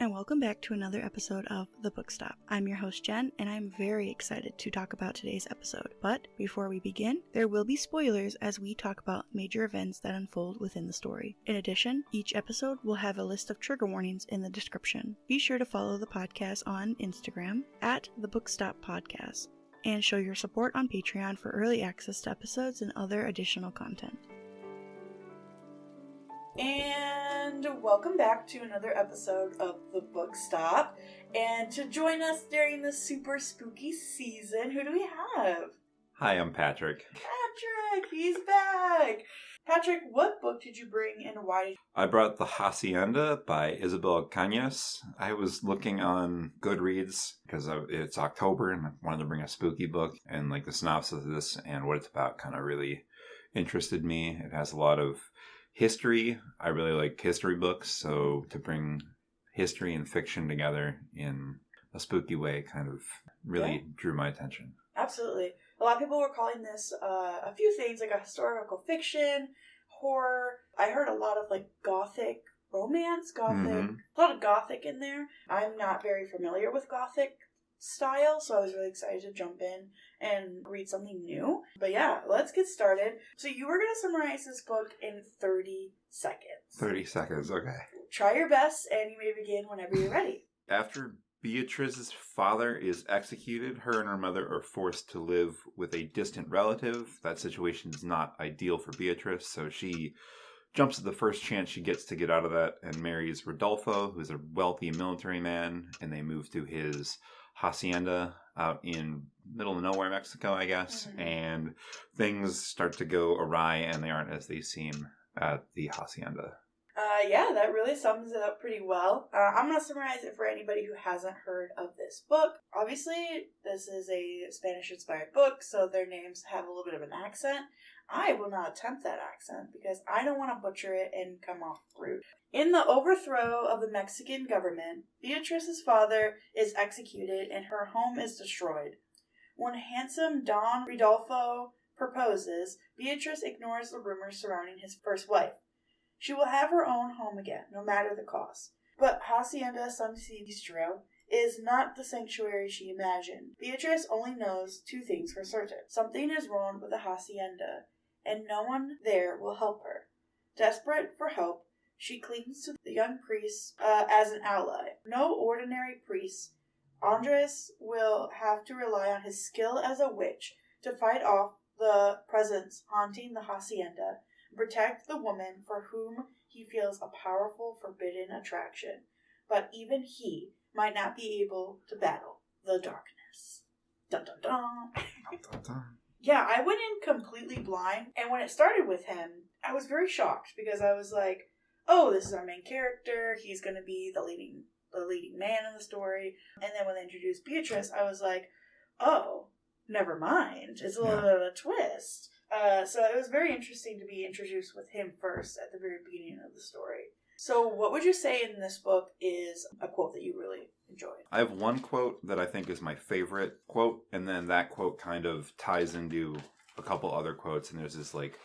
and welcome back to another episode of The Book Stop. I'm your host Jen, and I'm very excited to talk about today's episode. But before we begin, there will be spoilers as we talk about major events that unfold within the story. In addition, each episode will have a list of trigger warnings in the description. Be sure to follow the podcast on Instagram at The Book Stop Podcast, and show your support on Patreon for early access to episodes and other additional content. And welcome back to another episode of The Book Stop. And to join us during this super spooky season, who do we have? Hi, I'm Patrick. Patrick, he's back! Patrick, what book did you bring and why? I brought The Hacienda by Isabel Cañas. I was looking on Goodreads because it's October and I wanted to bring a spooky book, and like the synopsis of this and what it's about kind of really interested me. It has a lot of history. I really like history books, so to bring history and fiction together in a spooky way kind of really drew my attention. Absolutely. A lot of people were calling this a few things, like a historical fiction, horror. I heard a lot of like gothic romance, a lot of gothic in there. I'm not very familiar with gothic style, so I was really excited to jump in and read something new. But yeah, let's get started. So you were going to summarize this book in 30 seconds. 30 seconds, okay. Try your best, and you may begin whenever you're ready. After Beatrice's father is executed, her and her mother are forced to live with a distant relative. That situation is not ideal for Beatrice, so she jumps at the first chance she gets to get out of that and marries Rodolfo, who's a wealthy military man, and they move to his hacienda out in middle of nowhere, Mexico, I guess, and things start to go awry, and they aren't as they seem at the hacienda. Yeah, that really sums it up pretty well. I'm going to summarize it for anybody who hasn't heard of this book. Obviously, this is a Spanish-inspired book, so their names have a little bit of an accent. I will not attempt that accent because I don't want to butcher it and come off rude. In the overthrow of the Mexican government, Beatrice's father is executed and her home is destroyed. When handsome Don Rodolfo proposes, Beatrice ignores the rumors surrounding his first wife. She will have her own home again, no matter the cost. But Hacienda San Isidro is not the sanctuary she imagined. Beatrice only knows two things for certain. Something is wrong with the hacienda, and no one there will help her. Desperate for help, she clings to the young priest as an ally. No ordinary priest. Andres will have to rely on his skill as a witch to fight off the presence haunting the hacienda, protect the woman for whom he feels a powerful, forbidden attraction. But even he might not be able to battle the darkness. Dun dun dun. Dun, dun, dun. Yeah, I went in completely blind, and when it started with him, I was very shocked because I was like, oh, this is our main character, he's going to be the leading man in the story. And then when they introduced Beatrice, I was like, oh, never mind. It's a little bit of a twist. So it was very interesting to be introduced with him first at the very beginning of the story. So what would you say in this book is a quote that you really enjoyed? I have one quote that I think is my favorite quote, and then that quote kind of ties into a couple other quotes, and there's this like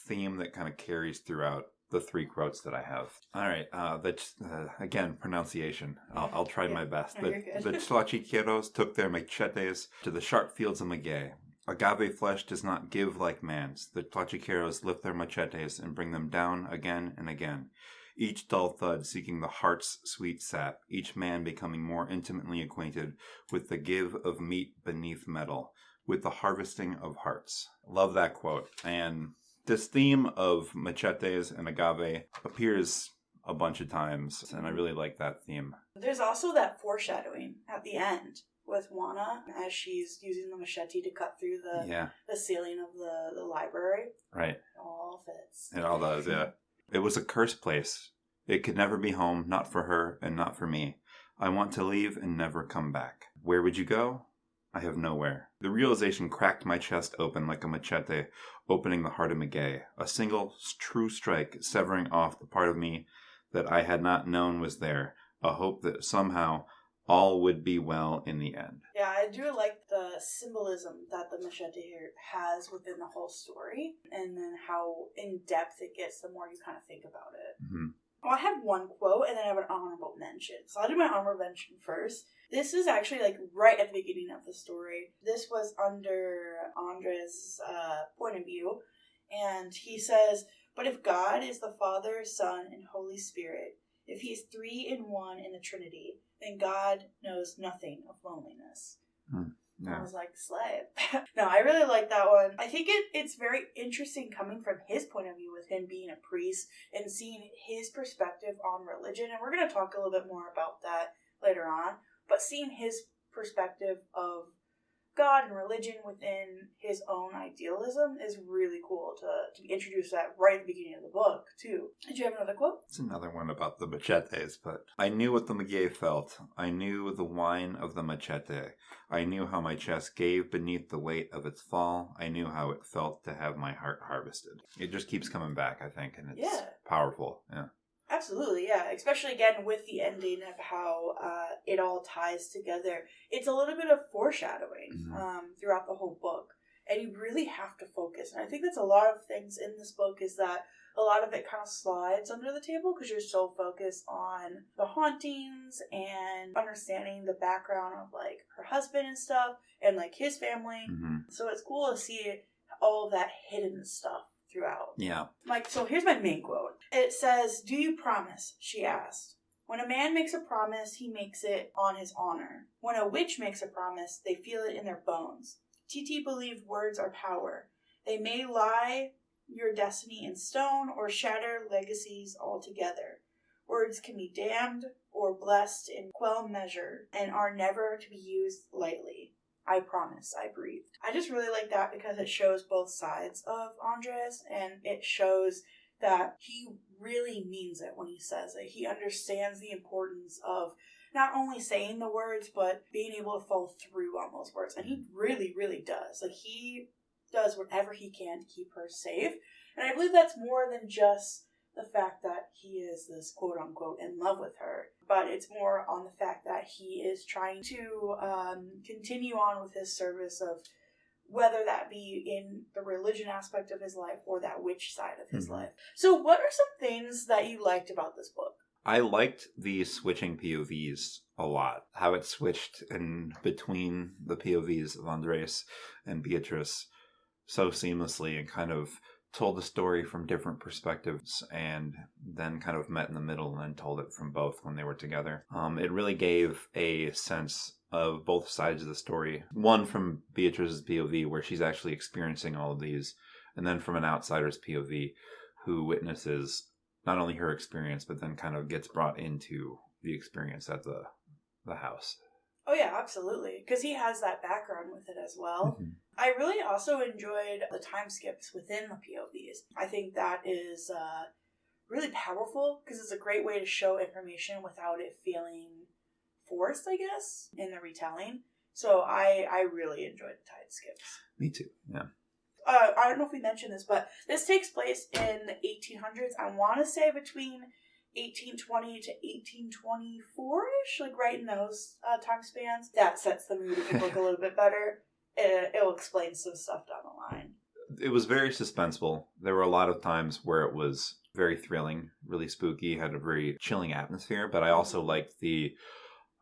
theme that kind of carries throughout the three quotes that I have. All right, that's again, pronunciation. I'll try my best. The Tlachiqueros took their machetes to the sharp fields of maguey. Agave flesh does not give like man's. The Tlachiqueros lift their machetes and bring them down again and again. Each dull thud seeking the heart's sweet sap, each man becoming more intimately acquainted with the give of meat beneath metal, with the harvesting of hearts. Love that quote. And this theme of machetes and agave appears a bunch of times, and I really like that theme. There's also that foreshadowing at the end with Juana as she's using the machete to cut through the ceiling of the library. Right. It all fits. It all does, yeah. It was a cursed place. It could never be home, not for her and not for me. I want to leave and never come back. Where would you go? I have nowhere. The realization cracked my chest open like a machete, opening the heart of maguey. A single true strike severing off the part of me that I had not known was there. A hope that somehow all would be well in the end. Yeah, I do like the symbolism that the machete here has within the whole story, and then how in depth it gets the more you kind of think about it. Mm-hmm. Well, I have one quote and then I have an honorable mention. So I'll do my honorable mention first. This is actually like right at the beginning of the story. This was under Andres' point of view. And he says, "But if God is the Father, Son, and Holy Spirit, if he is 3 in 1 in the Trinity, then God knows nothing of loneliness." Yeah. I was like, slay. No, I really like that one. I think it's very interesting coming from his point of view with him being a priest and seeing his perspective on religion. And we're going to talk a little bit more about that later on. But seeing his perspective of God and religion within his own idealism is really cool to introduce that right at the beginning of the book, too. Did you have another quote? It's another one about the machetes, but I knew what the maguey felt. I knew the whine of the machete. I knew how my chest gave beneath the weight of its fall. I knew how it felt to have my heart harvested. It just keeps coming back, I think, and it's powerful. Yeah. Absolutely, yeah. Especially, again, with the ending of how it all ties together. It's a little bit of foreshadowing throughout the whole book. And you really have to focus. And I think that's a lot of things in this book is that a lot of it kind of slides under the table because you're so focused on the hauntings and understanding the background of, like, her husband and stuff and, like, his family. So it's cool to see all of that hidden stuff throughout. Yeah. Like, so here's my main quote. It says, "Do you promise?" she asked. "When a man makes a promise, he makes it on his honor. When a witch makes a promise, they feel it in their bones. Titi believed words are power. They may lie your destiny in stone or shatter legacies altogether. Words can be damned or blessed in equal measure and are never to be used lightly. I promise," I breathed. I just really like that because it shows both sides of Andres, and it shows that he really means it when he says it. He understands the importance of not only saying the words, but being able to follow through on those words. And he really, really does. Like, he does whatever he can to keep her safe. And I believe that's more than just the fact that he is this quote-unquote in love with her, but it's more on the fact that he is trying to continue on with his service of whether that be in the religion aspect of his life or that witch side of his life. So what are some things that you liked about this book? I liked the switching POVs a lot. How it switched in between the POVs of Andres and Beatrice so seamlessly and kind of told the story from different perspectives and then kind of met in the middle and then told it from both when they were together. It really gave a sense of both sides of the story. One from Beatrice's POV where she's actually experiencing all of these, and then from an outsider's POV who witnesses not only her experience but then kind of gets brought into the experience at the house. Oh yeah, absolutely. Because he has that background with it as well. I really also enjoyed the time skips within the POVs. I think that is really powerful because it's a great way to show information without it feeling forced, I guess, in the retelling. So I really enjoyed the time skips. Me too, yeah. I don't know if we mentioned this, but this takes place in the 1800s. I want to say between 1820 to 1824-ish, like right in those time spans. That sets the mood of the book a little bit better. It'll explain some stuff down the line. It was very suspenseful. There were a lot of times where it was very thrilling, really spooky, had a very chilling atmosphere, but I also liked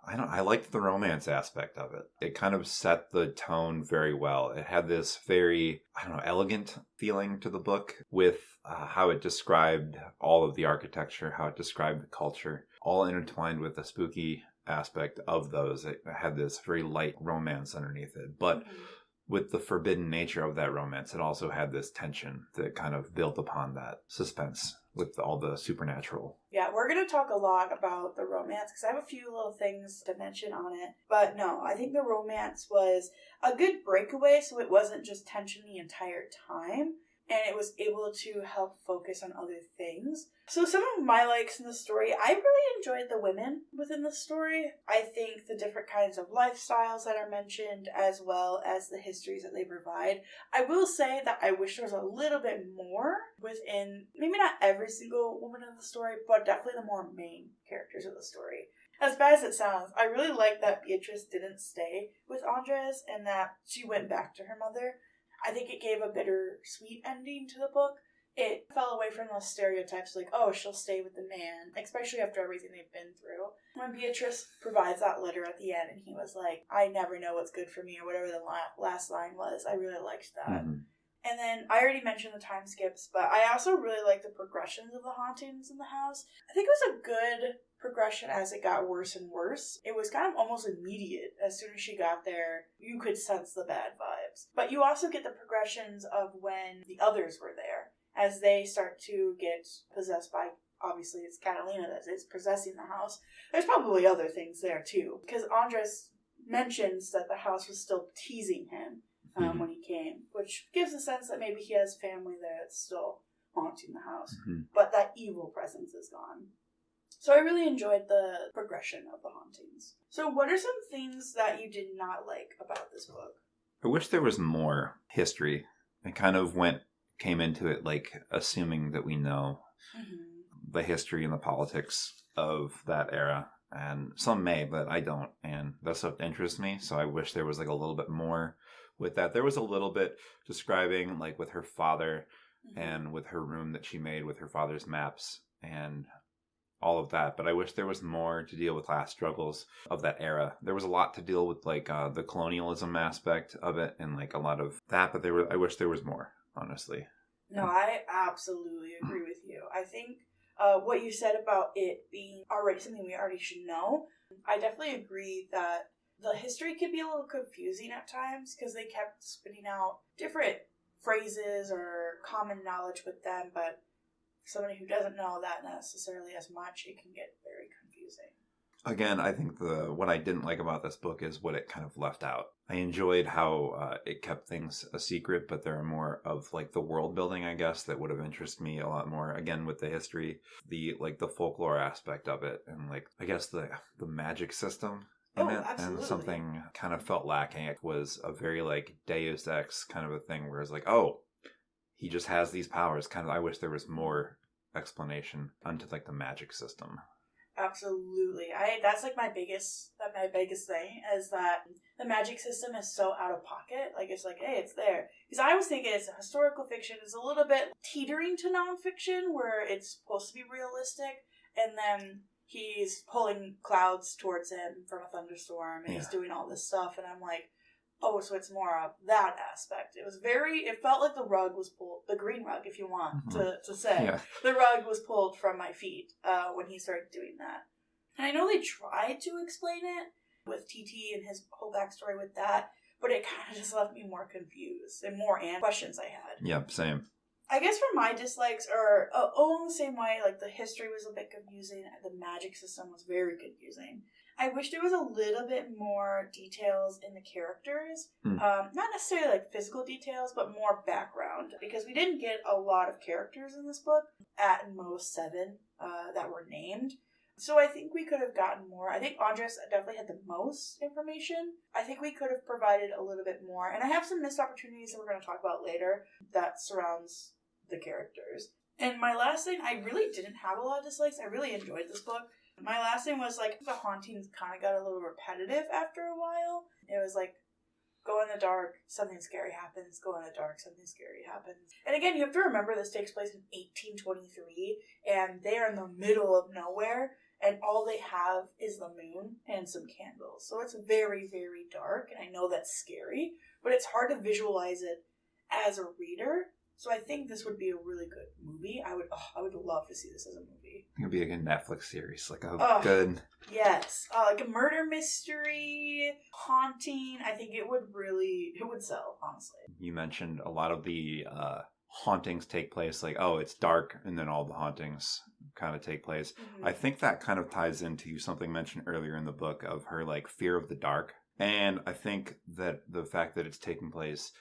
I liked the romance aspect of it. It kind of set the tone very well. It had this very, elegant feeling to the book with how it described all of the architecture, how it described the culture, all intertwined with the spooky aspect of those. It had this very light romance underneath it. But with the forbidden nature of that romance, it also had this tension that kind of built upon that suspense with all the supernatural. Yeah, we're going to talk a lot about the romance because I have a few little things to mention on it. But no, I think the romance was a good breakaway so it wasn't just tension the entire time. And it was able to help focus on other things. So some of my likes in the story, I really enjoyed the women within the story. I think the different kinds of lifestyles that are mentioned, as well as the histories that they provide. I will say that I wish there was a little bit more within, maybe not every single woman in the story, but definitely the more main characters of the story. As bad as it sounds, I really like that Beatrice didn't stay with Andres and that she went back to her mother. I think it gave a bittersweet ending to the book it fell away from those stereotypes like, oh, she'll stay with the man, especially after everything they've been through. When Beatrice provides that letter at the end and he was like, I never know what's good for me, or whatever the last line was, I really liked that. Mm-hmm. And then I already mentioned the time skips, but I also really like the progressions of the hauntings in the house. I think it was a good progression as it got worse and worse. It was kind of almost immediate. As soon as she got there, you could sense the bad vibes. But you also get the progressions of when the others were there, as they start to get possessed by, obviously it's Catalina that is possessing the house. There's probably other things there too, because Andres mentions that the house was still teasing him when he came, which gives a sense that maybe he has family there that's still haunting the house. Mm-hmm. But that evil presence is gone. So I really enjoyed the progression of the hauntings. So what are some things that you did not like about this book? I wish there was more history. I kind of came into it like assuming that we know the history and the politics of that era. And some may, but I don't. And that's what interests me. So I wish there was like a little bit more with that. There was a little bit describing like with her father and with her room that she made with her father's maps and all of that. But I wish there was more to deal with class struggles of that era. There was a lot to deal with like the colonialism aspect of it and like a lot of that. But I wish there was more, honestly. No, I absolutely agree with you. I think what you said about it being already something we already should know, I definitely agree that the history could be a little confusing at times because they kept spitting out different phrases or common knowledge with them, but for somebody who doesn't know that necessarily as much, it can get very confusing. Again, I think what I didn't like about this book is what it kind of left out. I enjoyed how it kept things a secret, but there are more of like the world building, I guess, that would have interested me a lot more. Again, with the history, the folklore aspect of it, and like I guess the magic system in it. Absolutely. And something kind of felt lacking. It was a very like Deus Ex kind of a thing, where it's like, oh, he just has these powers. Kind of, I wish there was more explanation onto like the magic system. Absolutely. That's like my biggest thing is that the magic system is so out of pocket. Like it's like, hey, it's there. Because I was thinking it's a historical fiction. It's a little bit teetering to nonfiction where it's supposed to be realistic, and then he's pulling clouds towards him from a thunderstorm and he's doing all this stuff, and I'm like, oh, so it's more of that aspect. It felt like the rug was pulled, the green rug, if you want to say. Yeah. The rug was pulled from my feet when he started doing that. And I know they tried to explain it with TT and his whole backstory with that, but it kind of just left me more confused and more questions I had. Yep, same. I guess for my dislikes are along the same way, like the history was a bit confusing, and the magic system was very confusing. I wish there was a little bit more details in the characters. Not necessarily like physical details, but more background. Because we didn't get a lot of characters in this book, at most 7 that were named. So I think we could have gotten more. I think Andres definitely had the most information. I think we could have provided a little bit more. And I have some missed opportunities that we're going to talk about later that surrounds the characters. And my last thing, I really didn't have a lot of dislikes. I really enjoyed this book. My last thing was like the hauntings kind of got a little repetitive after a while. It was like, go in the dark, something scary happens. Go in the dark, something scary happens. And again, you have to remember this takes place in 1823, and they are in the middle of nowhere, and all they have is the moon and some candles. So it's very, very dark, and I know that's scary, but it's hard to visualize it as a reader. So I think this would be a really good movie. I would love to see this as a movie. It would be like a Netflix series, like a good... Yes, like a murder mystery, haunting. I think it would sell, honestly. You mentioned a lot of the hauntings take place, like, oh, it's dark, and then all the hauntings kind of take place. Mm-hmm. I think that kind of ties into something mentioned earlier in the book of her, like, fear of the dark. And I think that the fact that it's taking place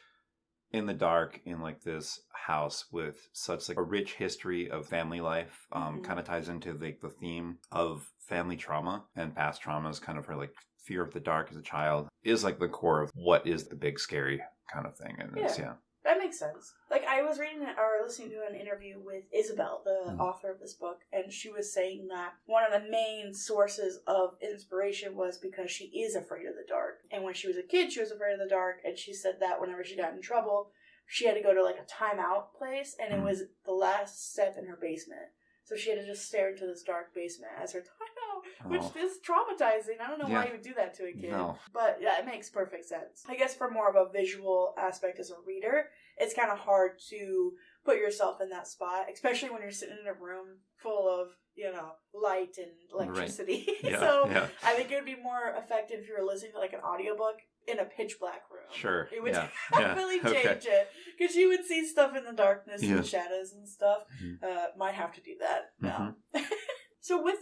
in the dark in like this house with such like a rich history of family life kind of ties into like the theme of family trauma and past traumas. Kind of her like fear of the dark as a child is like the core of what is the big scary kind of thing in this. Yeah, that makes sense. Like I was reading or listening to an interview with Isabel, the author of this book, and she was saying that one of the main sources of inspiration was because she is afraid of the dark. And when she was a kid, she was afraid of the dark, and she said that whenever she got in trouble, she had to go to like a timeout place, and it was the last step in her basement. So she had to just stare into this dark basement as her timeout, which is traumatizing. I don't know why you would do that to a kid. No. But yeah, it makes perfect sense. I guess for more of a visual aspect as a reader, it's kind of hard to put yourself in that spot, especially when you're sitting in a room full of, light and electricity. Right. Yeah, so I think it would be more effective if you were listening to like an audiobook in a pitch black room. Sure. It would definitely change it. Because you would see stuff in the darkness and shadows and stuff. Might have to do that now. So with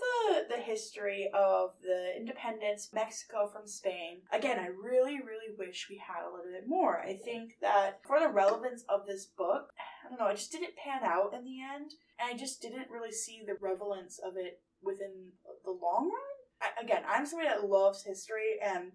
the history of the independence, Mexico from Spain, again, I really, really wish we had a little bit more. I think that for the relevance of this book, I don't know, it just didn't pan out in the end. And I just didn't really see the relevance of it within the long run. I'm somebody that loves history, and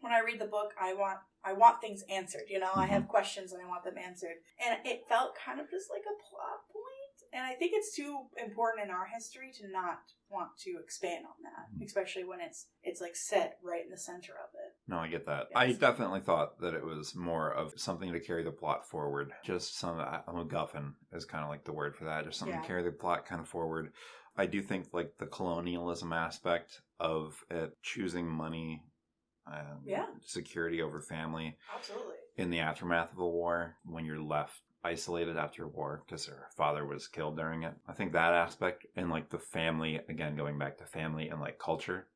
when I read the book, I want things answered, I have questions and I want them answered. And it felt kind of just like a plot point. And I think it's too important in our history to not want to expand on that, especially when it's like set right in the center of it. No, I get that. Yes. I definitely thought that it was more of something to carry the plot forward. Just some MacGuffin is kind of like the word for that. Just something to carry the plot kind of forward. I do think like the colonialism aspect of it, choosing money, security over family. Absolutely. In the aftermath of a war, when you're left isolated after a war because her father was killed during it. I think that aspect and like the family, again, going back to family and like culture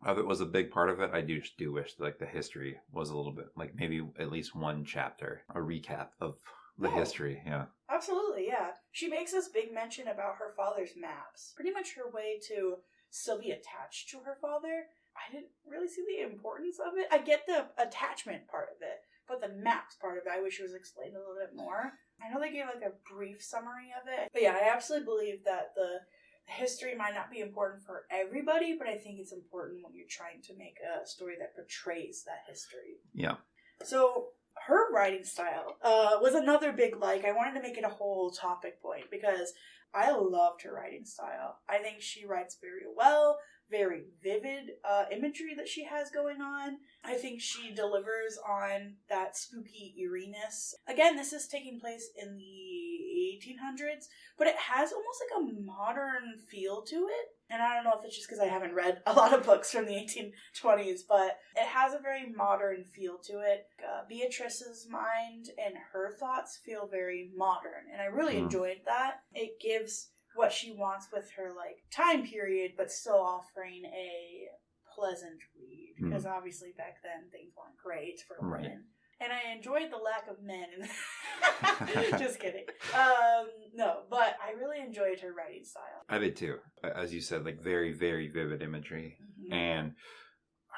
of it was a big part of it. I do wish like the history was a little bit like maybe at least one chapter, a recap of the history. Yeah. Absolutely. Yeah. She makes this big mention about her father's maps. Pretty much her way to still be attached to her father. I didn't really see the importance of it. I get the attachment part of it. But the maps part of it, I wish it was explained a little bit more. I know they gave like a brief summary of it. But yeah, I absolutely believe that the history might not be important for everybody, but I think it's important when you're trying to make a story that portrays that history. Yeah. So her writing style was another big like. I wanted to make it a whole topic point because I loved her writing style. I think she writes very well. Very vivid imagery that she has going on. I think she delivers on that spooky eeriness. Again, this is taking place in the 1800s, but it has almost like a modern feel to it. And I don't know if it's just because I haven't read a lot of books from the 1820s, but it has a very modern feel to it. Beatrice's mind and her thoughts feel very modern, and I really enjoyed that. It gives what she wants with her like time period, but still offering a pleasant read because obviously back then things weren't great for women. And I enjoyed the lack of men. Just kidding. No, but I really enjoyed her writing style. I did too. As you said, like very, very vivid imagery. And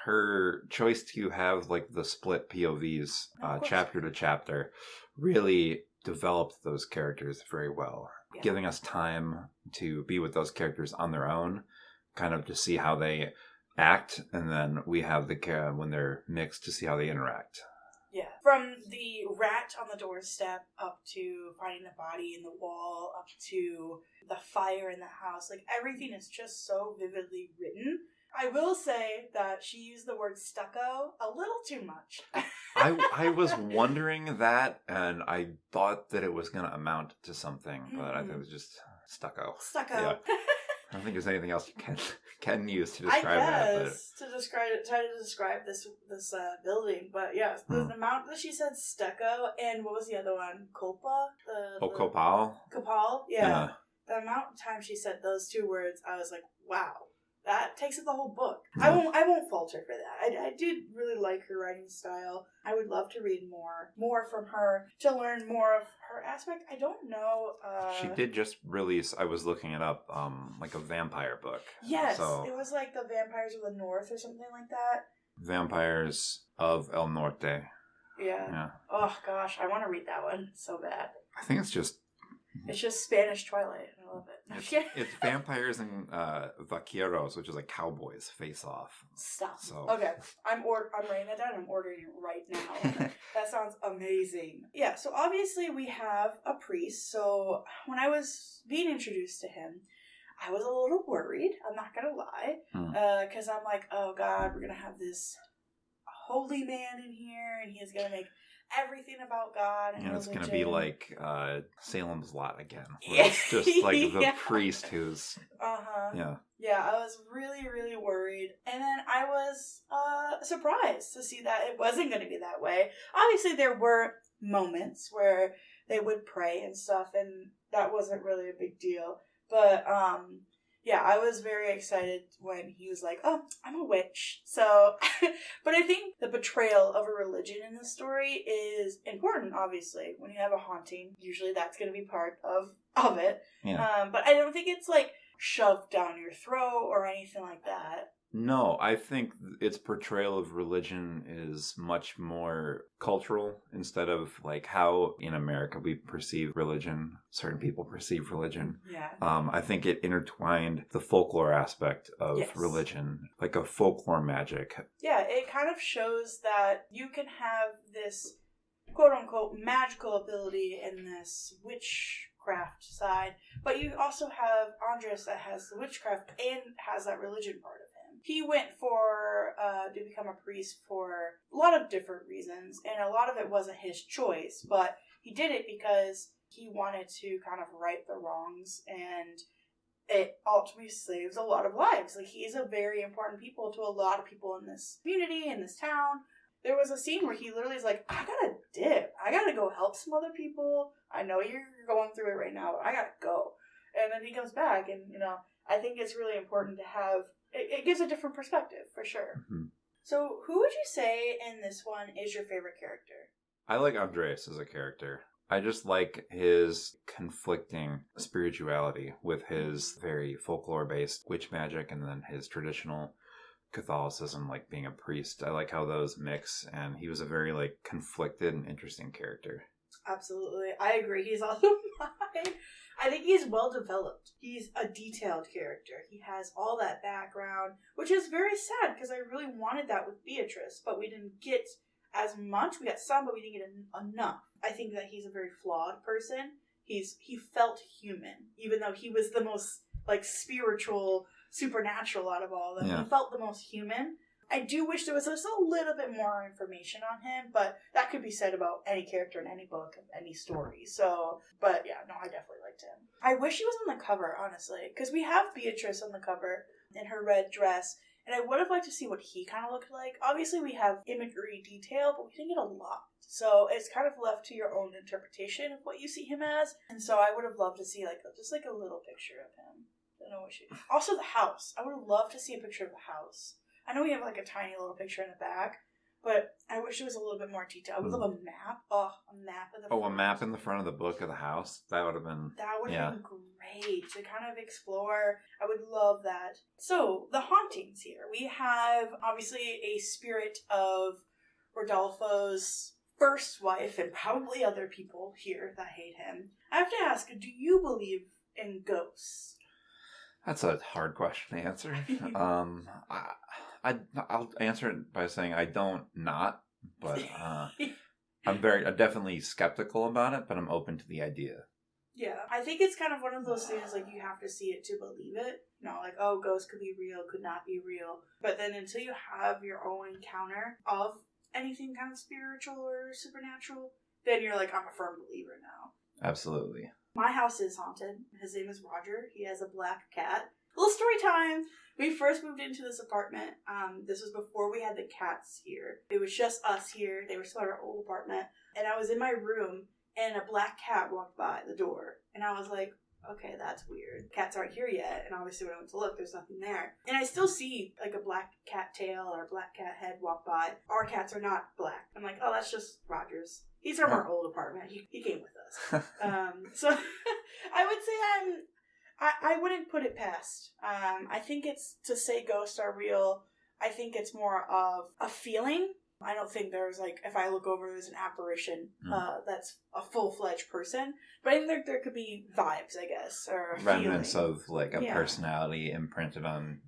her choice to have like the split POVs chapter to chapter really developed those characters very well. Yeah. Giving us time to be with those characters on their own, kind of to see how they act, and then we have the when they're mixed to see how they interact. Yeah. From the rat on the doorstep up to finding the body in the wall, up to the fire in the house, like everything is just so vividly written. I will say that she used the word stucco a little too much. I was wondering that, and I thought that it was going to amount to something, but I think it was just stucco. Stucco. Yeah. I don't think there's anything else you can use to describe that. I guess, try to describe this building, but yeah, the amount that she said stucco, and what was the other one? Copal? Copal? Copal, yeah. The amount of time she said those two words, I was like, wow. That takes up the whole book. I won't falter for that. I did really like her writing style. I would love to read more from her, to learn more of her aspect. I don't know. She did just release, I was looking it up, like a vampire book. Yes, so, it was like the Vampires of the North or something like that. Vampires of El Norte. Yeah. Oh gosh, I want to read that one so bad. I think it's just Spanish Twilight. I love it. It's vampires and vaqueros, which is like cowboys face off. Stop. So. Okay, I'm writing that down. I'm ordering it right now. That sounds amazing. Yeah. So obviously we have a priest. So when I was being introduced to him, I was a little worried. I'm not gonna lie, because I'm like, oh God, we're gonna have this holy man in here, and he's gonna make everything about God and it's religion. going to be like Salem's Lot again. Where it's just like the priest who's... Yeah. Yeah, I was really, really worried. And then I was surprised to see that it wasn't going to be that way. Obviously, there were moments where they would pray and stuff, and that wasn't really a big deal. But, yeah, I was very excited when he was like, oh, I'm a witch. So, but I think the betrayal of a religion in the story is important, obviously. When you have a haunting, usually that's going to be part of it. Yeah. But I don't think it's like shoved down your throat or anything like that. No, I think its portrayal of religion is much more cultural instead of like how in America we perceive religion, certain people perceive religion. Yeah. I think it intertwined the folklore aspect of religion, like a folklore magic. Yeah, it kind of shows that you can have this quote-unquote magical ability in this witchcraft side, but you also have Andres that has the witchcraft and has that religion part of him. He went to become a priest for a lot of different reasons, and a lot of it wasn't his choice, but he did it because he wanted to kind of right the wrongs, and it ultimately saves a lot of lives. Like, he's a very important people to a lot of people in this community, in this town. There was a scene where he literally is like, I gotta dip. I gotta go help some other people. I know you're going through it right now, but I gotta go. And then he comes back, and, I think it's really important to have... It gives a different perspective, for sure. Mm-hmm. So, who would you say in this one is your favorite character? I like Andres as a character. I just like his conflicting spirituality with his very folklore-based witch magic and then his traditional Catholicism, like being a priest. I like how those mix, and he was a very, like, conflicted and interesting character. Absolutely. I agree. He's also mine. I think he's well developed. He's a detailed character. He has all that background, which is very sad because I really wanted that with Beatrice, but we didn't get as much. We got some, but we didn't get enough. I think that he's a very flawed person. He felt human, even though he was the most like spiritual, supernatural out of all of them. Yeah. He felt the most human. I do wish there was just a little bit more information on him, but that could be said about any character in any book, any story. So, but yeah, no, I definitely liked him. I wish he was on the cover, honestly, because we have Beatrice on the cover in her red dress, and I would have liked to see what he kind of looked like. Obviously, we have imagery detail, but we didn't get a lot. So it's kind of left to your own interpretation of what you see him as. And so I would have loved to see just a little picture of him. I don't know what she... Also, the house. I would have loved to see a picture of the house. I know we have like a tiny little picture in the back, but I wish it was a little bit more detailed. I would love a map. Oh, a map of the front. A map in the front of the book of the house? That would have been... That would have been great to kind of explore. I would love that. So, the hauntings here. We have, obviously, a spirit of Rodolfo's first wife and probably other people here that hate him. I have to ask, do you believe in ghosts? That's a hard question to answer. I'll answer it by saying I don't not, but I'm definitely skeptical about it, but I'm open to the idea. Yeah, I think it's kind of one of those things like you have to see it to believe it. Like, oh, ghosts could be real, could not be real. But then until you have your own encounter of anything kind of spiritual or supernatural, then you're like, I'm a firm believer now. Absolutely. My house is haunted. His name is Roger. He has a black cat. Little story time. We first moved into this apartment. This was before we had the cats here. It was just us here. They were still in our old apartment. And I was in my room, and a black cat walked by the door. And I was like, okay, that's weird. Cats aren't here yet. And obviously when I went to look, there's nothing there. And I still see like a black cat tail or a black cat head walk by. Our cats are not black. I'm like, oh, that's just Roger's. He's from our old apartment. He came with us. So I would say I wouldn't put it past. I think it's to say ghosts are real. I think it's more of a feeling. I don't think there's like, if I look over, there's an apparition that's a full-fledged person. But I think there could be vibes, I guess, or remnants of like a personality imprinted on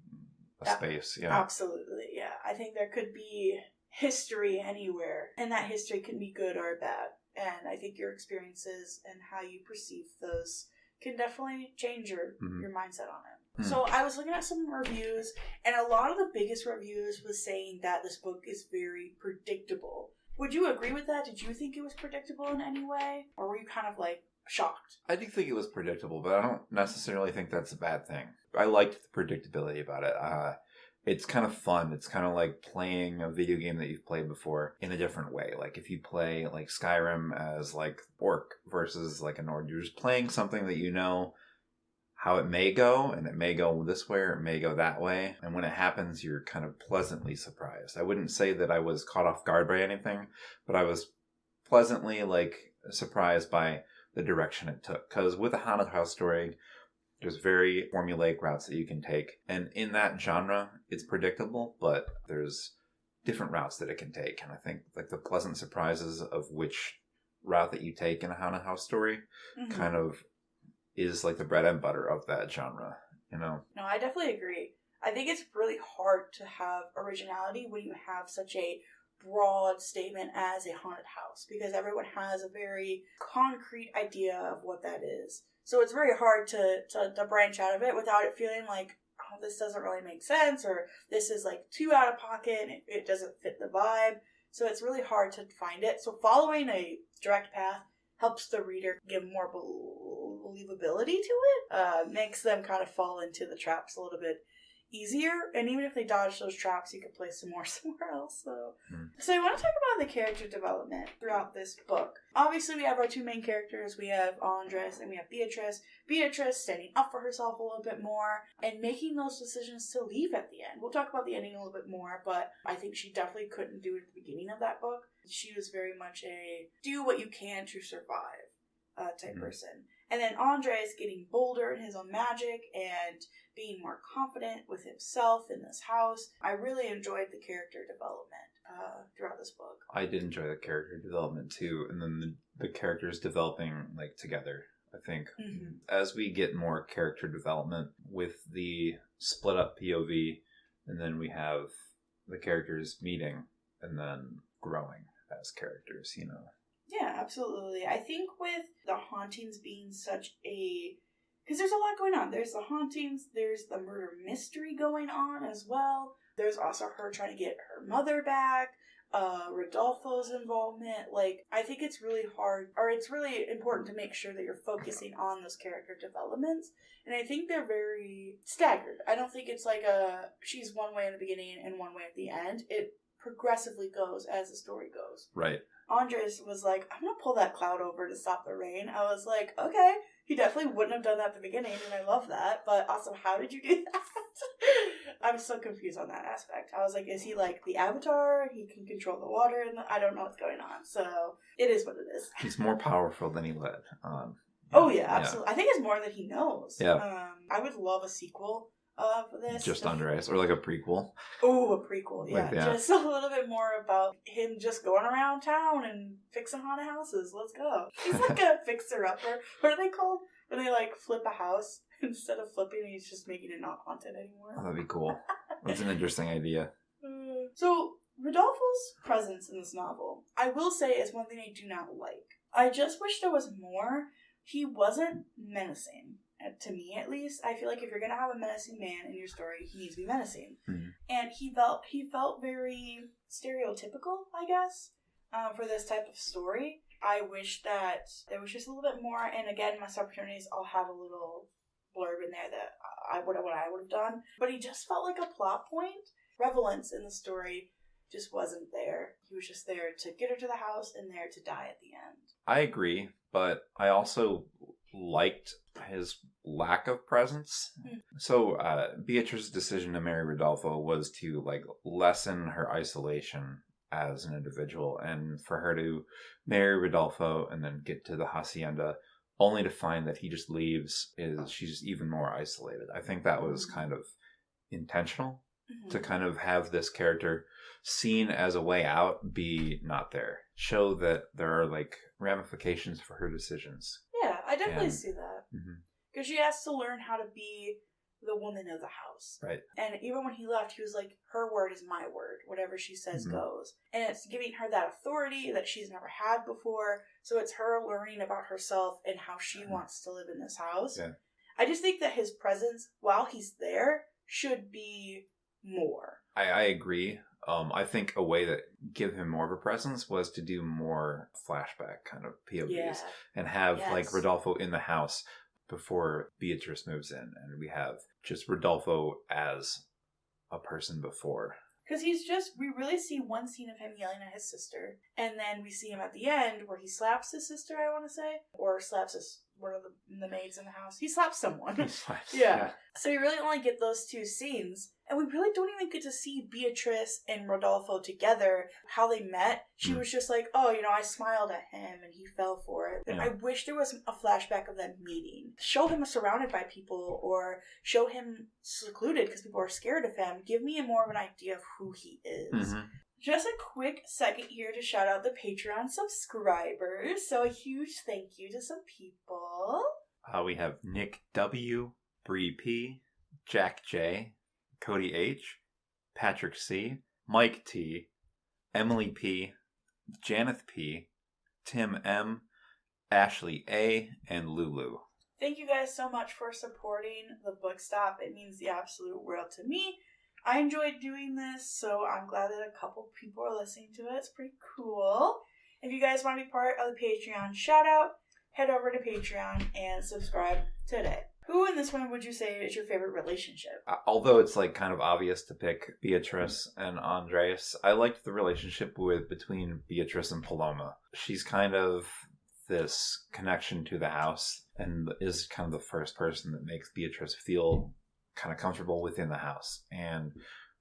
a space. Yeah, absolutely. Yeah, I think there could be history anywhere, and that history can be good or bad. And I think your experiences and how you perceive those can definitely change your mindset on it. So I was looking at some reviews, and a lot of the biggest reviews was saying that this book is very predictable, Would you agree with that? Did you think it was predictable in any way? Or were you kind of like shocked? I do think it was predictable, but I don't necessarily think that's a bad thing. I liked the predictability about it. It's kind of fun. It's kind of like playing a video game that you've played before in a different way. Like if you play like Skyrim as like orc versus like a Nord, you're just playing something that you know how it may go, and it may go this way or it may go that way. And when it happens, you're kind of pleasantly surprised. I wouldn't say that I was caught off guard by anything, but I was pleasantly like surprised by the direction it took. Because with a haunted house story, there's very formulaic routes that you can take. And in that genre, it's predictable, but there's different routes that it can take. And I think like the pleasant surprises of which route that you take in a haunted house story kind of is like the bread and butter of that genre, you know? No, I definitely agree. I think it's really hard to have originality when you have such a broad statement as a haunted house, because everyone has a very concrete idea of what that is. So it's very hard to branch out of it without it feeling like, oh, this doesn't really make sense, or this is like too out of pocket and it doesn't fit the vibe. So it's really hard to find it. So following a direct path helps the reader give more believability to it, makes them kind of fall into the traps a little bit easier. And even if they dodge those traps, you can place some more somewhere else. So I want to talk about the character development throughout this book. Obviously, we have our two main characters. We have Andres and we have Beatrice. Beatrice standing up for herself a little bit more and making those decisions to leave at the end. We'll talk about the ending a little bit more, but I think she definitely couldn't do it at the beginning of that book. She was very much a do what you can to survive type person. And then Andres getting bolder in his own magic and being more confident with himself in this house. I really enjoyed the character development throughout this book. I did enjoy the character development too, and then the characters developing like together. I think as we get more character development with the split up POV, and then we have the characters meeting and then growing as characters, you know. Yeah, absolutely. I think with the hauntings being such a... Because there's a lot going on. There's the hauntings, there's the murder mystery going on as well. There's also her trying to get her mother back, Rodolfo's involvement. Like, I think it's really hard, or it's really important to make sure that you're focusing on those character developments. And I think they're very staggered. I don't think it's like she's one way in the beginning and one way at the end. It progressively goes as the story goes. Right. Andres was like, I'm going to pull that cloud over to stop the rain. I was like, okay. He definitely wouldn't have done that at the beginning, and I love that. But also, how did you do that? I'm so confused on that aspect. I was like, is he like the Avatar? He can control the water, and I don't know what's going on. So, it is what it is. He's more powerful than he let. Oh, yeah, absolutely. I think it's more than he knows. Yeah. I would love a sequel for this. Just Andres, or like a prequel. Oh, a prequel, yeah. Like, yeah. Just a little bit more about him just going around town and fixing haunted houses. Let's go. He's like a fixer-upper. What are they called? When they like flip a house, instead of flipping, he's just making it not haunted anymore. Oh, that'd be cool. That's an interesting idea. So, Rodolfo's presence in this novel, I will say, is one thing I do not like. I just wish there was more. He wasn't menacing. To me, at least, I feel like if you're gonna have a menacing man in your story, he needs to be menacing. And he felt very stereotypical, I guess, for this type of story. I wish that there was just a little bit more. And again, my opportunities, I'll have a little blurb in there that what I would have done. But he just felt like a plot point. Relevance in the story just wasn't there. He was just there to get her to the house and there to die at the end. I agree, but I also liked his lack of presence. So Beatrice's decision to marry Rodolfo was to like lessen her isolation as an individual, and for her to marry Rodolfo and then get to the Hacienda only to find that he just leaves, she's even more isolated. I think that was kind of intentional to kind of have this character seen as a way out be not there. Show that there are like ramifications for her decisions. Yeah, I definitely see that. Because she has to learn how to be the woman of the house. Right. And even when he left, he was like, her word is my word. Whatever she says goes. And it's giving her that authority that she's never had before. So it's her learning about herself and how she wants to live in this house. Yeah. I just think that his presence, while he's there, should be more. I agree. I think a way that give him more of a presence was to do more flashback kind of POVs and have like Rodolfo in the house before Beatrice moves in, and we have just Rodolfo as a person before. Because we really see one scene of him yelling at his sister, and then we see him at the end where he slaps his sister, I want to say, or slaps one of the maids in the house. He slaps someone. He slaps, yeah. So we really only get those two scenes, and we really don't even get to see Beatrice and Rodolfo together, how they met. She was just like, oh, I smiled at him, and he fell for it. And I wish there was a flashback of them meeting. Show him surrounded by people, or show him secluded because people are scared of him. Give me more of an idea of who he is. Mm-hmm. Just a quick second here to shout out the Patreon subscribers. So a huge thank you to some people. We have Nick W., Bree P., Jack J., Cody H., Patrick C., Mike T., Emily P., Janeth P., Tim M., Ashley A., and Lulu. Thank you guys so much for supporting the book stop. It means the absolute world to me. I enjoyed doing this, so I'm glad that a couple people are listening to it. It's pretty cool. If you guys want to be part of the Patreon shout out, head over to Patreon and subscribe today. Who in this one would you say is your favorite relationship? Although it's like kind of obvious to pick Beatrice and Andres, I liked the relationship between Beatrice and Paloma. She's kind of this connection to the house and is kind of the first person that makes Beatrice feel kind of comfortable within the house. And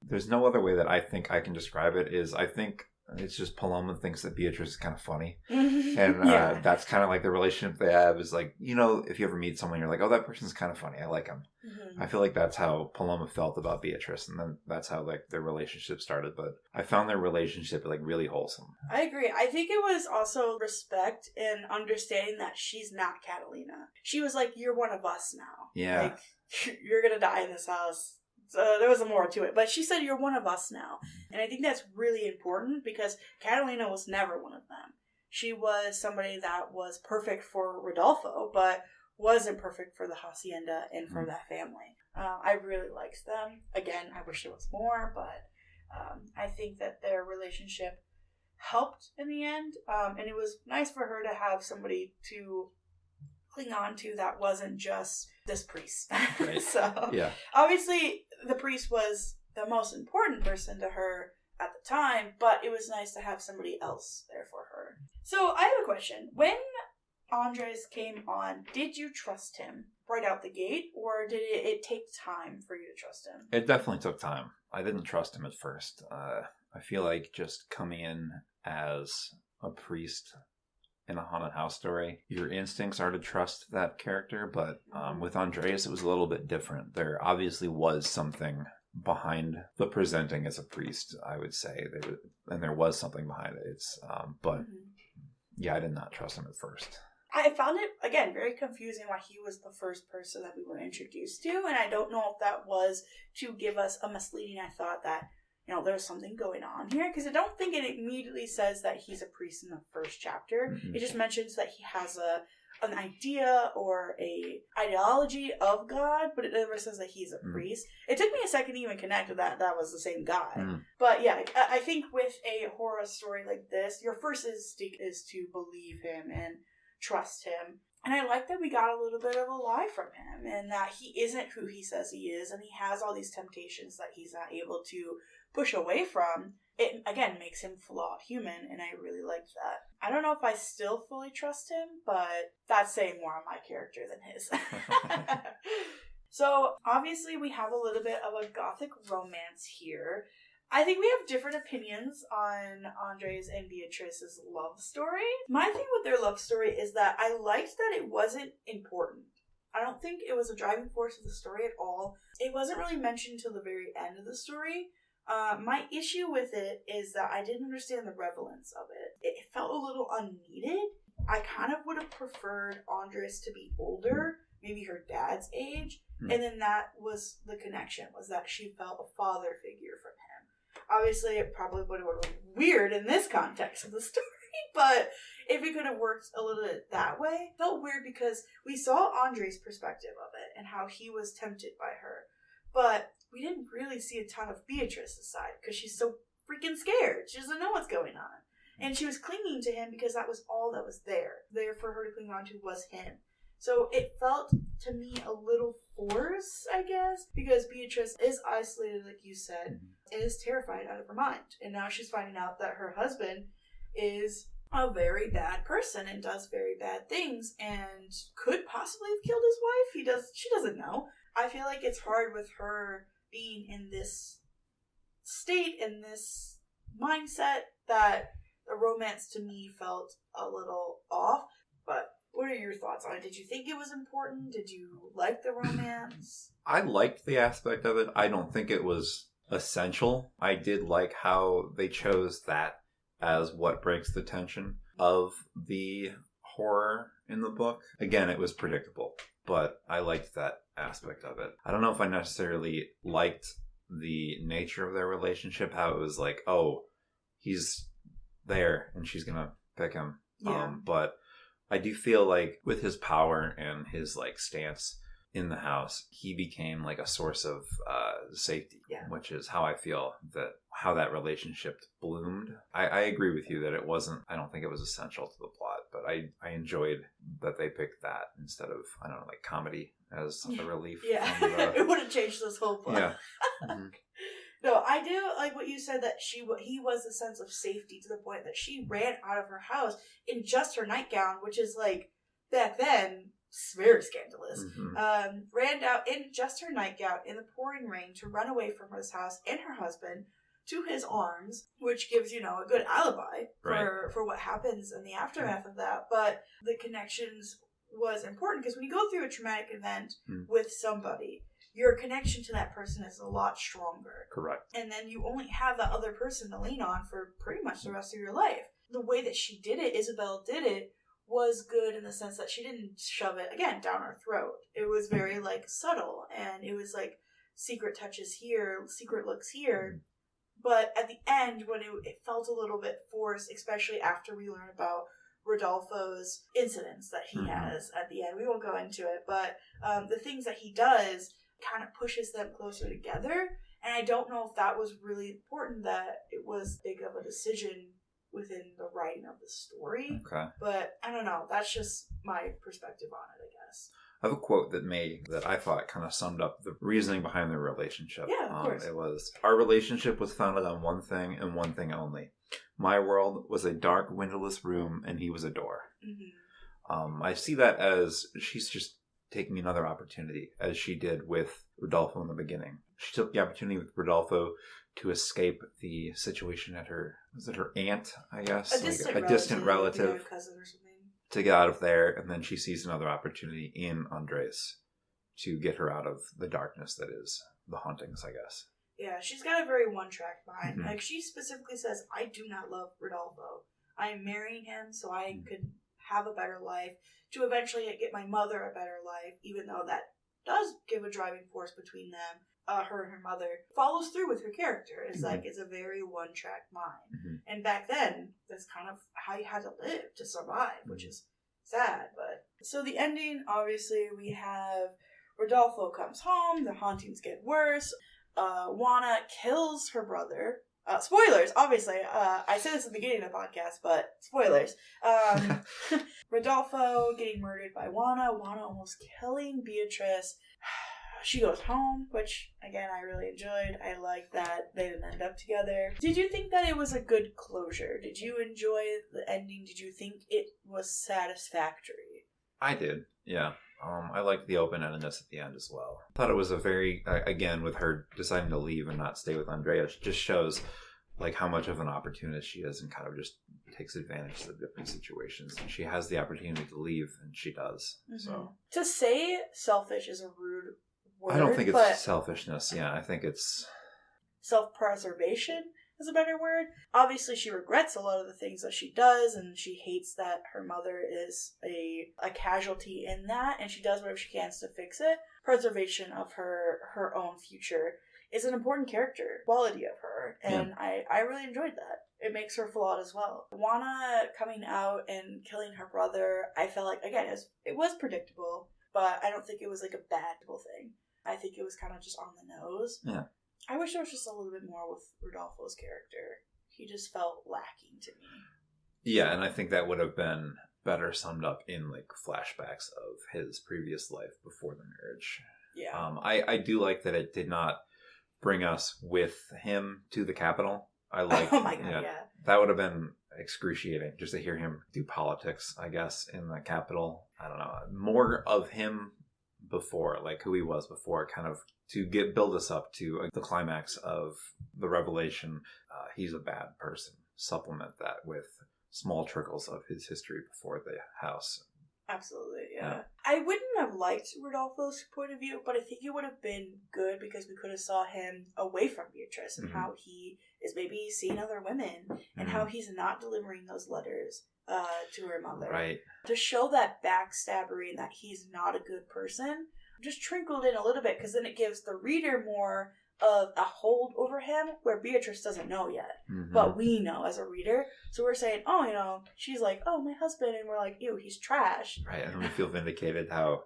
there's no other way that I think I can describe it. I think it's just Paloma thinks that Beatrice is kind of funny. And that's kind of like the relationship they have is like, if you ever meet someone, you're like, oh, that person's kind of funny. I like him. Mm-hmm. I feel like that's how Paloma felt about Beatrice. And then that's how like their relationship started. But I found their relationship like really wholesome. I agree. I think it was also respect and understanding that she's not Catalina. She was like, you're one of us now. Yeah. Like, you're going to die in this house. So there was more to it. But she said, you're one of us now. And I think that's really important because Catalina was never one of them. She was somebody that was perfect for Rodolfo, but wasn't perfect for the Hacienda and for that family. I really liked them. Again, I wish there was more, but I think that their relationship helped in the end. And it was nice for her to have somebody to cling on to that wasn't just this priest. Right. So obviously the priest was the most important person to her at the time, but it was nice to have somebody else there for her. So I have a question. When Andres came on, did you trust him right out the gate, or did it take time for you to trust him? It definitely took time. I didn't trust him at first. I feel like just coming in as a priest in a haunted house story, your instincts are to trust that character, but with Andreas it was a little bit different. There obviously was something behind the presenting as a priest, I would say, there was something behind it. But I did not trust him at first. I found it, again, very confusing why he was the first person that we were introduced to, and I don't know if that was to give us a misleading, I thought that there's something going on here, because I don't think it immediately says that he's a priest in the first chapter. Mm-hmm. It just mentions that he has an idea or a ideology of God, but it never says that he's a priest. It took me a second to even connect with that was the same guy. But yeah, I think with a horror story like this, your first instinct is to believe him and trust him. And I like that we got a little bit of a lie from him, and that he isn't who he says he is, and he has all these temptations that he's not able to push away from. It, again, makes him flawed human, and I really like that. I don't know if I still fully trust him, but that's saying more on my character than his. So, obviously, we have a little bit of a gothic romance here. I think we have different opinions on Andres and Beatrice's love story. My thing with their love story is that I liked that it wasn't important. I don't think it was a driving force of the story at all. It wasn't really mentioned till the very end of the story. My issue with it is that I didn't understand the relevance of it. It felt a little unneeded. I kind of would have preferred Andres to be older, maybe her dad's age, and then that was the connection, was that she felt a father figure from him. Obviously, it probably would have been weird in this context of the story, but if it could have worked a little bit that way, it felt weird because we saw Andre's perspective of it and how he was tempted by her. But we didn't really see a ton of Beatrice's side because she's so freaking scared. She doesn't know what's going on. And she was clinging to him because that was all that was there. There for her to cling on to was him. So it felt to me a little forced, I guess, because Beatrice is isolated, like you said, and is terrified out of her mind. And now she's finding out that her husband is a very bad person and does very bad things and could possibly have killed his wife. She doesn't know. I feel like it's hard with her being in this state, in this mindset, that the romance to me felt a little off. But what are your thoughts on it? Did you think it was important? Did you like the romance? I liked the aspect of it. I don't think it was essential. I did like how they chose that as what breaks the tension of the horror in the book. Again, it was predictable, but I liked that aspect of it. I don't know if I necessarily liked the nature of their relationship, how it was like, oh, he's there and she's gonna pick him. Yeah. But I do feel like with his power and his like stance in the house, he became like a source of safety, which is how I feel that how that relationship bloomed. I agree with you that it wasn't, I don't think it was essential to the plot, but I enjoyed that they picked that instead of, I don't know, like comedy as a relief. Yeah, it would have changed this whole plot. Yeah. Mm-hmm. No, I do like what you said, that he was a sense of safety to the point that she ran out of her house in just her nightgown, which is like, back then, very scandalous. Mm-hmm. Ran out in just her nightgown in the pouring rain to run away from his house and her husband to his arms, which gives, a good alibi for what happens in the aftermath of that. But the connections was important because when you go through a traumatic event with somebody, your connection to that person is a lot stronger. Correct. And then you only have that other person to lean on for pretty much the rest of your life. The way that she did it, Isabel did it, was good in the sense that she didn't shove it, again, down our throat. It was very, subtle, and it was, secret touches here, secret looks here. But at the end, when it felt a little bit forced, especially after we learn about Rodolfo's incidents that he has at the end. We won't go into it, but the things that he does kind of pushes them closer together. And I don't know if that was really important, that it was big of a decision within the writing of the story. Okay. But I don't know. That's just my perspective on it, I guess. I have a quote that I thought kind of summed up the reasoning behind their relationship. Yeah, of course. It was, our relationship was founded on one thing and one thing only. My world was a dark, windowless room, and he was a door. Mm-hmm. I see that as she's just taking another opportunity, as she did with Rodolfo in the beginning. She took the opportunity with Rodolfo to escape the situation at her aunt, I guess? A distant relative. Cousin or something. To get out of there, and then she sees another opportunity in Andres to get her out of the darkness that is the hauntings, I guess. Yeah, she's got a very one-track mind. Mm-hmm. She specifically says, I do not love Rodolfo. I am marrying him so I could have a better life, to eventually get my mother a better life, even though that does give a driving force between them. Her and her mother follows through with her character. It's it's a very one-track mind. Mm-hmm. And back then, that's kind of how you had to live to survive, which is sad. But so the ending, obviously, we have Rodolfo comes home, the hauntings get worse, Juana kills her brother. Spoilers, obviously. I said this at the beginning of the podcast, but spoilers. Rodolfo getting murdered by Juana almost killing Beatrice. She goes home, which, again, I really enjoyed. I like that they didn't end up together. Did you think that it was a good closure? Did you enjoy the ending? Did you think it was satisfactory? I did, yeah. I liked the open-endedness at the end as well. I thought it was a very, again, with her deciding to leave and not stay with Andrea, just shows how much of an opportunist she is, and kind of just takes advantage of the different situations. And she has the opportunity to leave, and she does. Mm-hmm. So to say selfish is a rude word. I don't think it's selfishness. Yeah, I think it's self-preservation is a better word. Obviously, she regrets a lot of the things that she does, and she hates that her mother is a casualty in that, and she does whatever she can to fix it. Preservation of her own future is an important character quality of her, and I really enjoyed that. It makes her flawed as well. Juana coming out and killing her brother, I felt like, again, it was predictable. but I don't think it was like a bad thing. I think it was kind of just on the nose. Yeah. I wish there was just a little bit more with Rodolfo's character. He just felt lacking to me. Yeah, and I think that would have been better summed up in like flashbacks of his previous life before the marriage. Yeah. I do like that it did not bring us with him to the Capitol. I like. Oh my god, yeah. That would have been excruciating just to hear him do politics, I guess, in the Capitol. I don't know. More of him before, like who he was before, kind of to build us up to the climax of the revelation. He's a bad person. Supplement that with small trickles of his history before the house. Absolutely, yeah. I wouldn't have liked Rodolfo's point of view, but I think it would have been good because we could have saw him away from Beatrice and how he is maybe seeing other women and how he's not delivering those letters to her mother. Right. To show that backstabbery and that he's not a good person, just trickled in a little bit because then it gives the reader more of a hold over him where Beatrice doesn't know yet. But we know as a reader. So we're saying, oh, you know, she's like, oh, my husband. And we're like, ew, he's trash. Right. And we feel vindicated how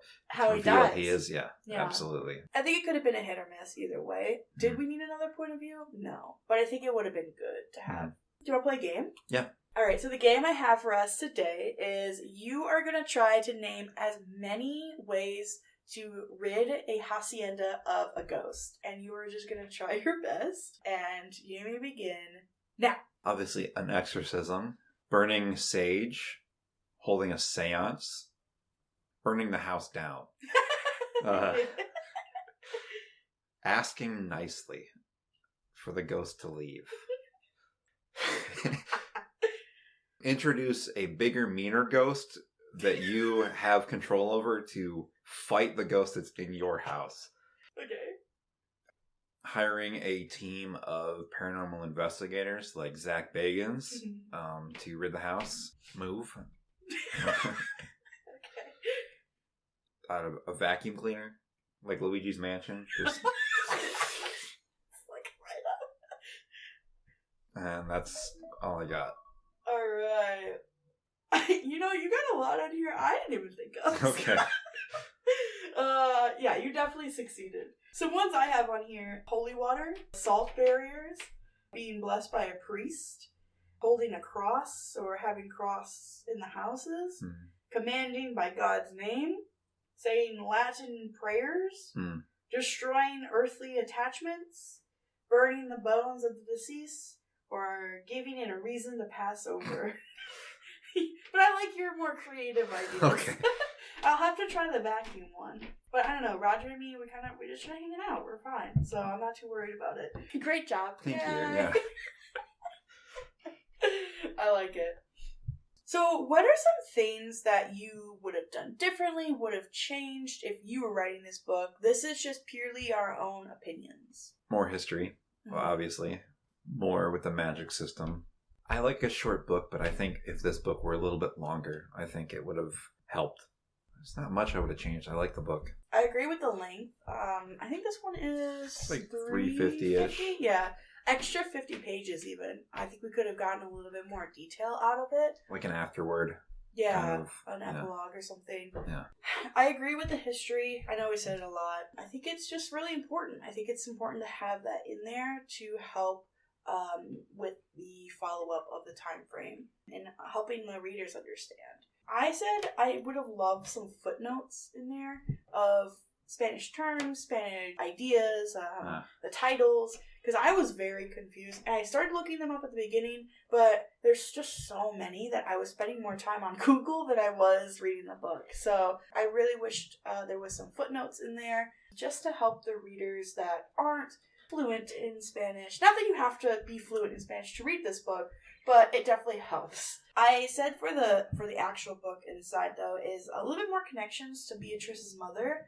he dies. He is. Yeah, absolutely. I think it could have been a hit or miss either way. Did we need another point of view? No. But I think it would have been good to have. Do you want to play a game? Yeah. All right. So the game I have for us today is you are going to try to name as many ways to rid a hacienda of a ghost. And you are just going to try your best. And you may begin now. Obviously, an exorcism, burning sage, holding a seance, burning the house down, asking nicely for the ghost to leave. Introduce a bigger, meaner ghost that you have control over to fight the ghost that's in your house. Okay. Hiring a team of paranormal investigators like Zach Bagans to rid the house. Move. Okay. Out of a vacuum cleaner, like Luigi's Mansion. Just... like right up. And that's all I got. All right. You know, you got a lot on here I didn't even think of. Okay. Yeah, you definitely succeeded. So ones I have on here: holy water, salt barriers, being blessed by a priest, holding a cross or having cross in the houses, commanding by God's name, saying Latin prayers, destroying earthly attachments, burning the bones of the deceased, or giving it a reason to pass over. But I like your more creative ideas. Okay. I'll have to try the vacuum one. But I don't know, Roger and me, we're just hanging out. We're fine. So I'm not too worried about it. Great job. Thank you. Yeah. I like it. So what are some things that you would have done differently, would have changed if you were writing this book? This is just purely our own opinions. More history, obviously. More with the magic system. I like a short book, but I think if this book were a little bit longer, I think it would have helped. There's not much I would have changed. I like the book. I agree with the length. I think this one is like 350-ish. Yeah. Extra 50 pages even. I think we could have gotten a little bit more detail out of it. Like an afterword. Yeah, kind of, an epilogue or something. Yeah. I agree with the history. I know we said it a lot. I think it's just really important. I think it's important to have that in there to help with the follow-up of the time frame and helping the readers understand. I said I would have loved some footnotes in there of Spanish terms, Spanish ideas, the titles, because I was very confused. And I started looking them up at the beginning, but there's just so many that I was spending more time on Google than I was reading the book. So I really wished there was some footnotes in there just to help the readers that aren't fluent in Spanish. Not that you have to be fluent in Spanish to read this book, but it definitely helps. I said for the actual book inside, though, is a little bit more connections to Beatrice's mother.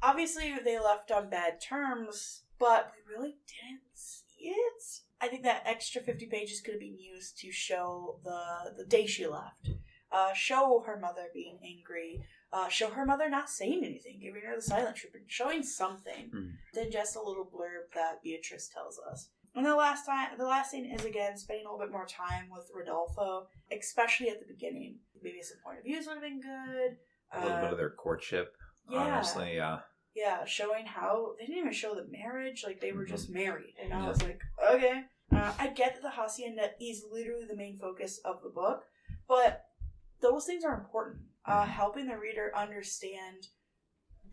Obviously, they left on bad terms, but we really didn't see it. I think that extra 50 pages could have been used to show the day she left. Show her mother being angry. Show her mother not saying anything, giving her the silent treatment, showing something than just a little blurb that Beatrice tells us. And the last scene is, again, spending a little bit more time with Rodolfo, especially at the beginning. Maybe some point of views would have been good. A little bit of their courtship. honestly, yeah. Yeah, showing how they didn't even show the marriage, like they were just married, and I Yeah. was like, okay. I get that the Hacienda is literally the main focus of the book, but those things are important. Helping the reader understand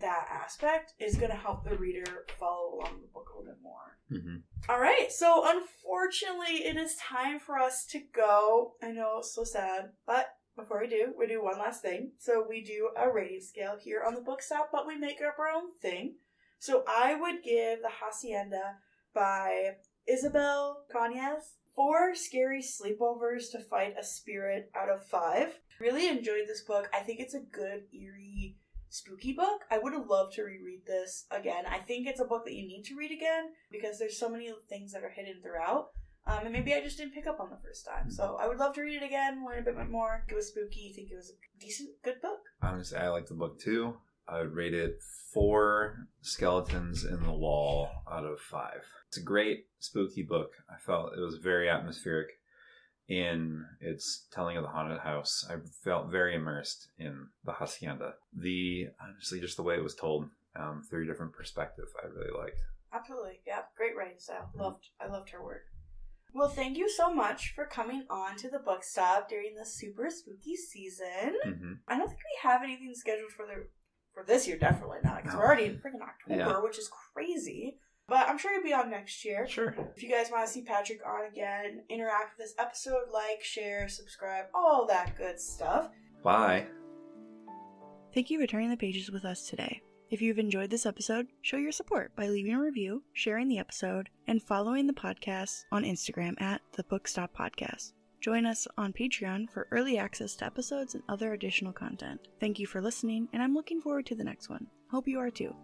that aspect is going to help the reader follow along the book a little bit more. All right, so unfortunately, it is time for us to go. I know, it's so sad, but before we do one last thing. So we do a rating scale here on the Book Stop, but we make up our own thing. So I would give The Hacienda by Isabel Cañas 4 scary sleepovers to fight a spirit out of 5. Really enjoyed this book. I think it's a good, eerie, spooky book. I would have loved to reread this again. I think it's a book that you need to read again because there's so many things that are hidden throughout. And maybe I just didn't pick up on the first time. So I would love to read it again, learn a bit more. It was spooky. I think it was a decent, good book. Honestly, I like the book too. I would rate it 4 skeletons in the wall out of 5. It's a great spooky book. I felt it was very atmospheric in its telling of the haunted house. I felt very immersed in the Hacienda. Honestly, just the way it was told through a different perspective, I really liked. Absolutely, yeah, great writing style. I loved her work. Well, thank you so much for coming on to the Book Stop during the super spooky season. I don't think we have anything scheduled for this year, definitely not, because we're already in freaking October, which is crazy. But I'm sure you'll be on next year. Sure. If you guys want to see Patrick on again, interact with this episode, like, share, subscribe, all that good stuff. Bye. Thank you for turning the pages with us today. If you've enjoyed this episode, show your support by leaving a review, sharing the episode, and following the podcast on Instagram at The Book Stop Podcast. Join us on Patreon for early access to episodes and other additional content. Thank you for listening, and I'm looking forward to the next one. Hope you are too.